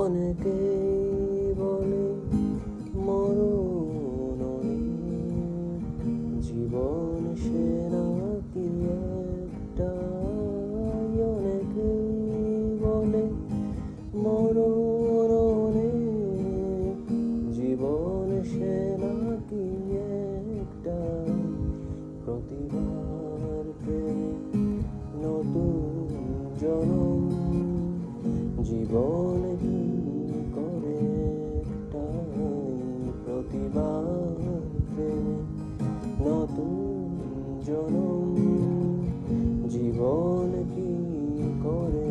অনেকেই বলে মরণ জীবন সে নাকি একটাই। অনেকেই বলে মরণ জীবন সে নাকি একটাই। প্রতিবার প্রেমে নতুন জনম, জীবন কি করে একটাই। প্রতিবার প্রেমে নতুন জনম, জীবন কি করে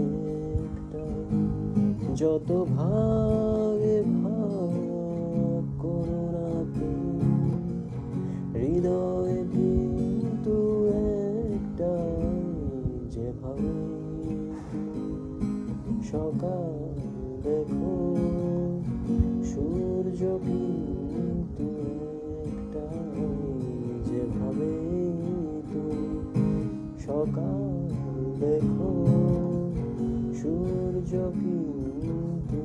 একটাই। যত ভাগে ভাগ করুণা প্রেম, হৃদয় কিন্তু একটাই। যেভাবে সকাল দেখো, সূর্য কিন্তু একটাই। যেভাবে তুমি সকাল দেখো, সূর্য কিন্তু